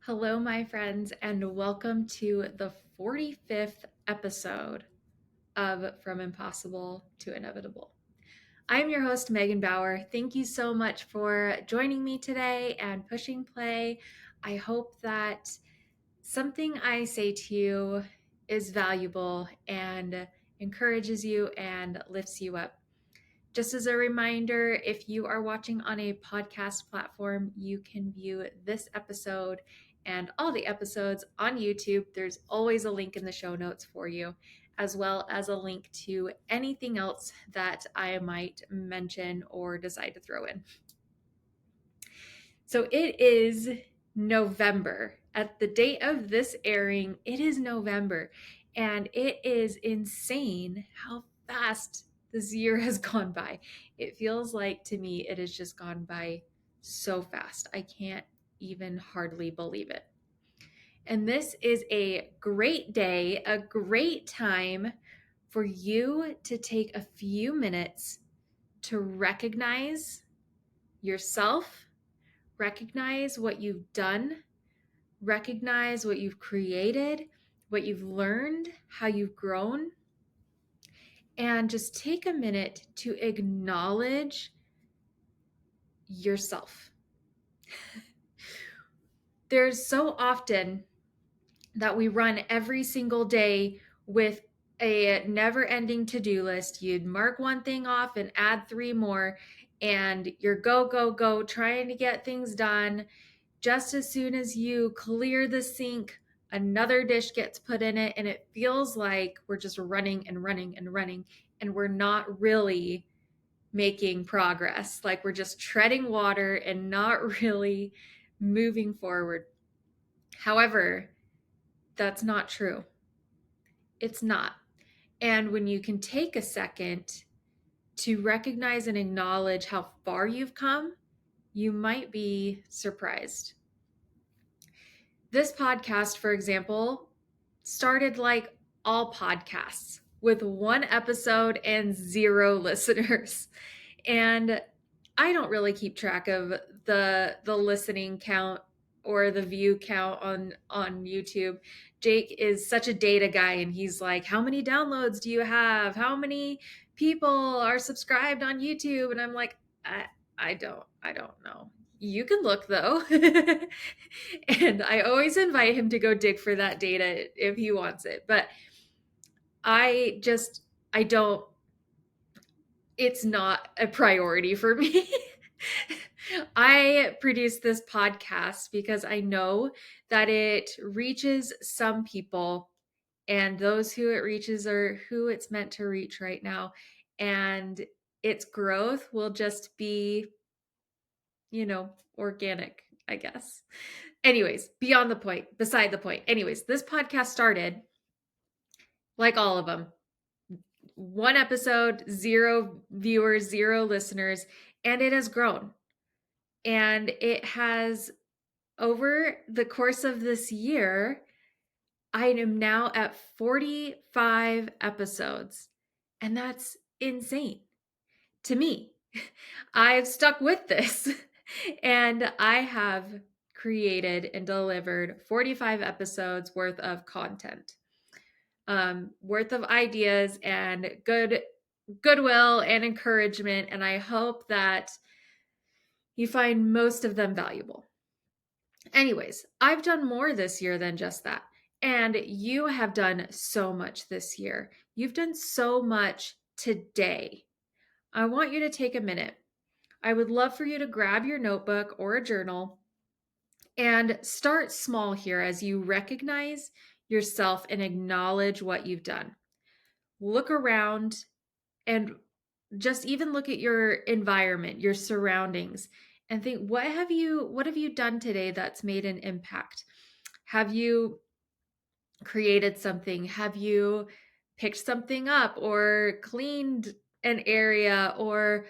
Hello, my friends, and welcome to the 45th episode of From Impossible to Inevitable. I'm your host, Megan Bauer. Thank you so much for joining me today and pushing play. I hope that something I say to you is valuable and encourages you and lifts you up. Just as a reminder, if you are watching on a podcast platform, you can view this episode and all the episodes on YouTube. There's always a link in the show notes for you, as well as a link to anything else that I might mention or decide to throw in. So it is November. At the date of this airing, it is November, and it is insane how fast this year has gone by. It feels like to me it has just gone by so fast. I can't even hardly believe it. And this is a great day, a great time for you to take a few minutes to recognize yourself, recognize what you've done, recognize what you've created, what you've learned, how you've grown, and just take a minute to acknowledge yourself. There's so often that we run every single day with a never ending to do list. You'd mark one thing off and add three more, and you're go, go, go, trying to get things done. Just as soon as you clear the sink, another dish gets put in it, and it feels like we're just running and running and running, and we're not really making progress. Like we're just treading water and not really moving forward. However, that's not true. It's not. And when you can take a second to recognize and acknowledge how far you've come, you might be surprised. This podcast, for example, started like all podcasts with one episode and zero listeners. And I don't really keep track of the listening count or the view count on YouTube. Jake is such a data guy, and he's like, "How many downloads do you have? How many people are subscribed on YouTube?" And I'm like, I don't know. You can look though. And I always invite him to go dig for that data if he wants it. But I just I don't it's not a priority for me. I produce this podcast because I know that it reaches some people, and those who it reaches are who it's meant to reach right now. And its growth will just be, organic, I guess. Anyways, beyond the point, beside the point. Anyways, this podcast started like all of them. One episode, zero viewers, zero listeners, and it has grown. And it has, over the course of this year, I am now at 45 episodes. And that's insane to me. I've stuck with this and I have created and delivered 45 episodes worth of content, worth of ideas and goodwill and encouragement. And I hope that you find most of them valuable. Anyways, I've done more this year than just that. And you have done so much this year. You've done so much today. I want you to take a minute. I would love for you to grab your notebook or a journal and start small here as you recognize yourself and acknowledge what you've done. Look around and just even look at your environment, your surroundings, and think, what have you done today that's made an impact? Have you created something? Have you picked something up or cleaned an area, or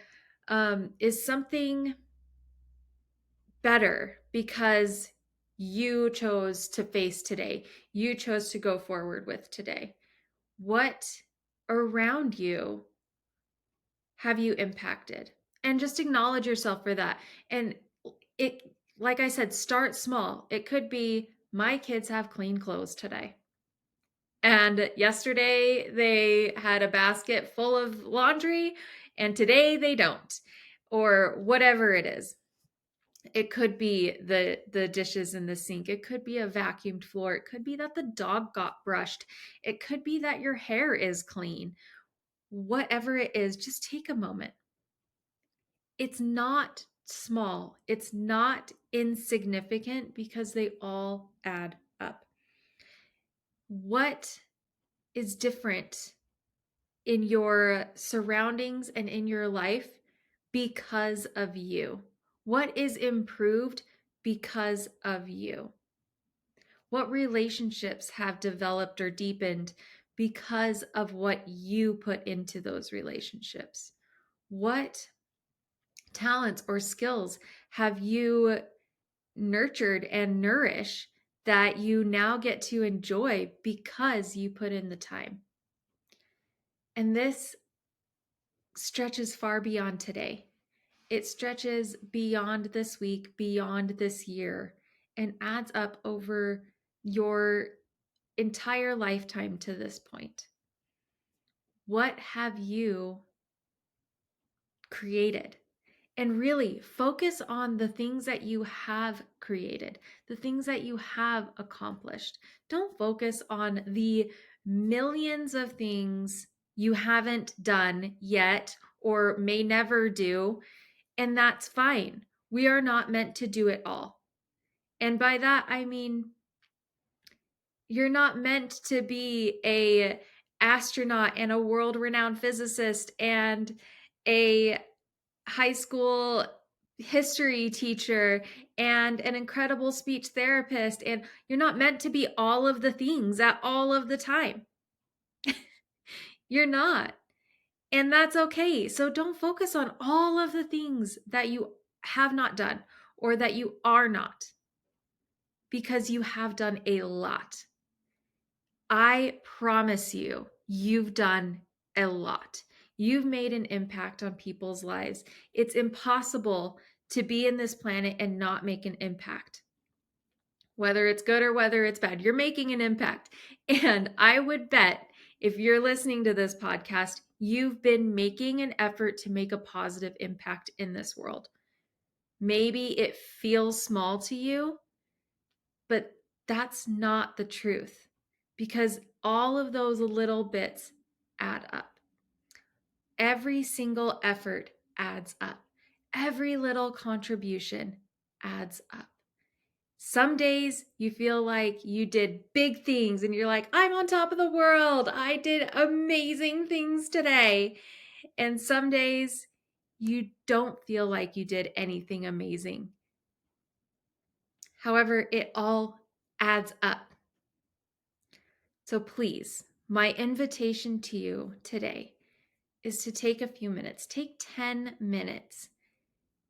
is something better because you chose to face today? You chose to go forward with today. What around you have you impacted? And just acknowledge yourself for that. And it like I said, start small. It could be my kids have clean clothes today. And yesterday they had a basket full of laundry and today they don't. Or whatever it is. It could be the dishes in the sink. It could be a vacuumed floor. It could be that the dog got brushed. It could be that your hair is clean. Whatever it is, just take a moment. It's not small. It's not insignificant because they all add up. What is different in your surroundings and in your life because of you? What is improved because of you? What relationships have developed or deepened because of what you put into those relationships? What talents or skills have you nurtured and nourished that you now get to enjoy because you put in the time? And this stretches far beyond today. It stretches beyond this week, beyond this year, and adds up over your entire lifetime to this point. What have you created? And really focus on the things that you have created, the things that you have accomplished. Don't focus on the millions of things you haven't done yet or may never do. And that's fine. We are not meant to do it all. And by that, I mean, you're not meant to be a astronaut and a world-renowned physicist and a high school history teacher and an incredible speech therapist, and you're not meant to be all of the things at all of the time. You're not. And that's okay. So don't focus on all of the things that you have not done or that you are not, because you have done a lot. I promise you, you've done a lot. You've made an impact on people's lives. It's impossible to be in this planet and not make an impact. Whether it's good or whether it's bad, you're making an impact. And I would bet if you're listening to this podcast, you've been making an effort to make a positive impact in this world. Maybe it feels small to you, but that's not the truth, because all of those little bits add up. Every single effort adds up. Every little contribution adds up. Some days you feel like you did big things and you're like, I'm on top of the world. I did amazing things today. And some days you don't feel like you did anything amazing. However, it all adds up. So please, my invitation to you today is to take a few minutes, take 10 minutes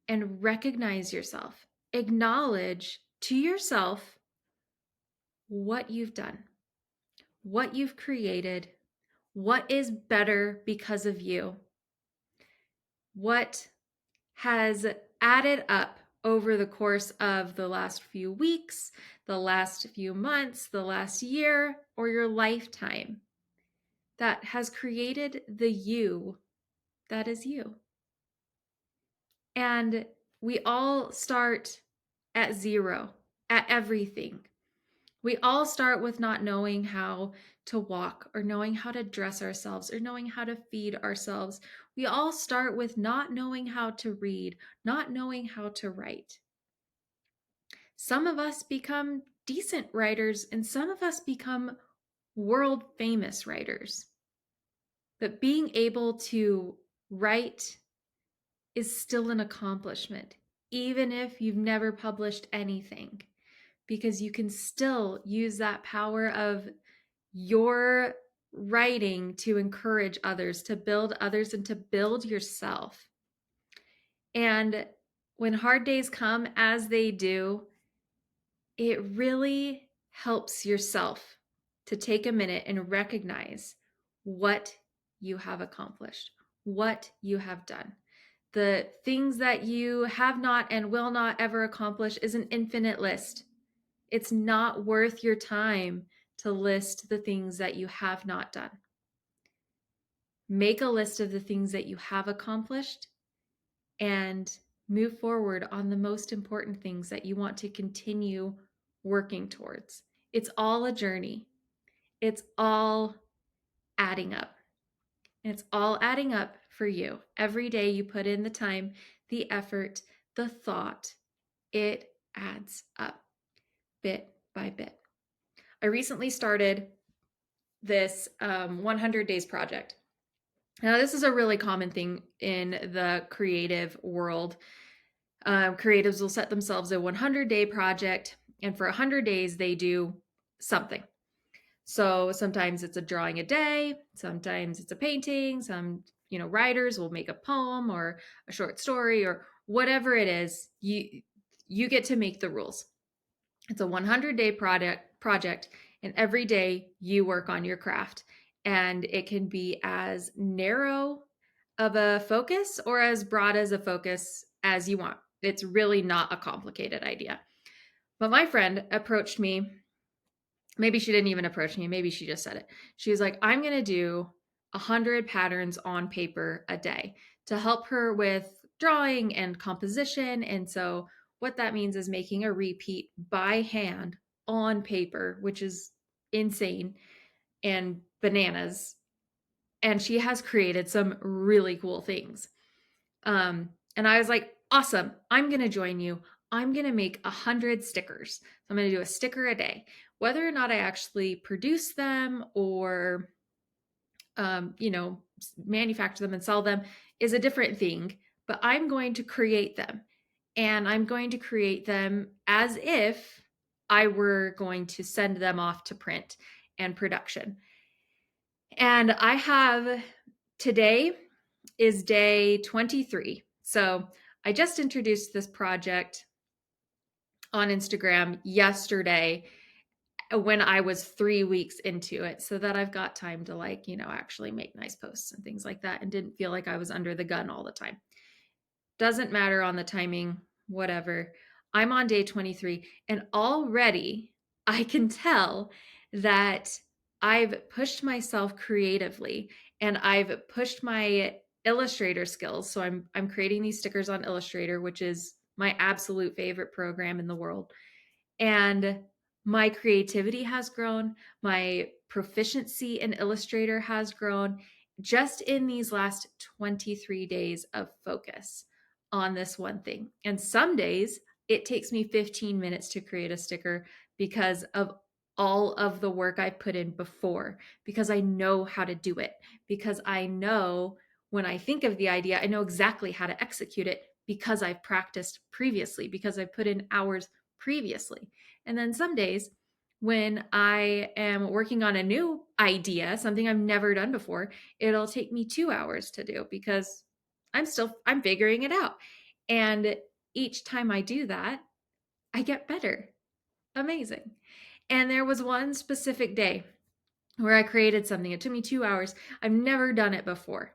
and recognize yourself. Acknowledge to yourself what you've done, what you've created, what is better because of you, what has added up over the course of the last few weeks, the last few months, the last year, or your lifetime that has created the you that is you. And we all start at zero, at everything. We all start with not knowing how to walk or knowing how to dress ourselves or knowing how to feed ourselves. We all start with not knowing how to read, not knowing how to write. Some of us become decent writers and some of us become world famous writers. But being able to write is still an accomplishment, even if you've never published anything, because you can still use that power of your writing to encourage others, to build others, and to build yourself. And when hard days come, as they do, it really helps yourself to take a minute and recognize what you have accomplished, what you have done. The things that you have not and will not ever accomplish is an infinite list. It's not worth your time to list the things that you have not done. Make a list of the things that you have accomplished and move forward on the most important things that you want to continue working towards. It's all a journey. It's all adding up. And it's all adding up for you. Every day you put in the time, the effort, the thought, it adds up bit by bit. I recently started this 100 days project. Now, this is a really common thing in the creative world. Creatives will set themselves a 100-day project, and for 100 days, they do something. So sometimes it's a drawing a day, sometimes it's a painting, some writers will make a poem or a short story or whatever it is. You get to make the rules. It's a 100-day project, and every day you work on your craft. And it can be as narrow of a focus or as broad as a focus as you want. It's really not a complicated idea. But my friend approached me. Maybe she didn't even approach me. Maybe she just said it. She was like, I'm going to do 100 patterns on paper a day to help her with drawing and composition. And so what that means is making a repeat by hand on paper, which is insane and bananas. And she has created some really cool things. And I was like, awesome, I'm going to join you. I'm going to make 100 stickers. So I'm going to do a sticker a day. Whether or not I actually produce them or, manufacture them and sell them is a different thing, but I'm going to create them. And I'm going to create them as if I were going to send them off to print and production. And I have, today is day 23. So I just introduced this project on Instagram yesterday when I was 3 weeks into it, so that I've got time to actually make nice posts and things like that and didn't feel like I was under the gun all the time. Doesn't matter on the timing, whatever. I'm on day 23 and already I can tell that I've pushed myself creatively and I've pushed my Illustrator skills. So I'm creating these stickers on Illustrator, which is my absolute favorite program in the world. And my creativity has grown, my proficiency in Illustrator has grown just in these last 23 days of focus on this one thing. And some days it takes me 15 minutes to create a sticker because of all of the work I put in before, because I know how to do it, because I know when I think of the idea, I know exactly how to execute it because I've practiced previously, because I put in hours previously. And then some days when I am working on a new idea, something I've never done before, it'll take me 2 hours to do because I'm figuring it out. And each time I do that, I get better. Amazing. And there was one specific day where I created something. It took me 2 hours. I've never done it before.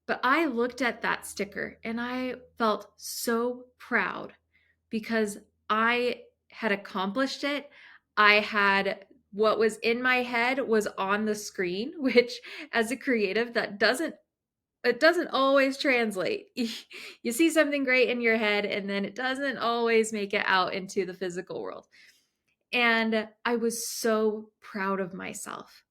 But I looked at that sticker and I felt so proud because I had accomplished it. I had what was in my head was on the screen, which as a creative, it doesn't always translate. You see something great in your head and then it doesn't always make it out into the physical world. And I was so proud of myself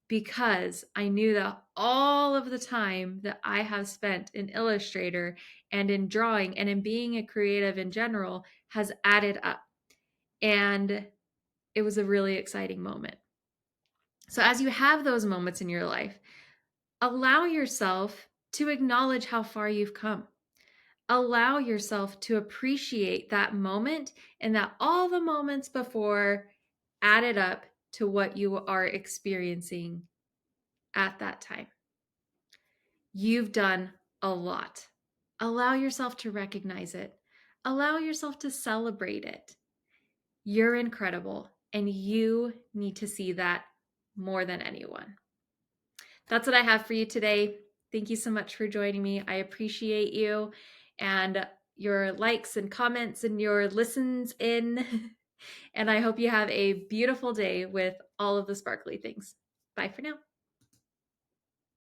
because I knew that all of the time that I have spent in Illustrator and in drawing and in being a creative in general has added up. And it was a really exciting moment. So, as you have those moments in your life, allow yourself to acknowledge how far you've come. Allow yourself to appreciate that moment and that all the moments before added up to what you are experiencing at that time. You've done a lot. Allow yourself to recognize it. Allow yourself to celebrate it. You're incredible, and you need to see that more than anyone. That's what I have for you today. Thank you so much for joining me. I appreciate you. and your likes and comments and your listens in. And I hope you have a beautiful day with all of the sparkly things. Bye for now.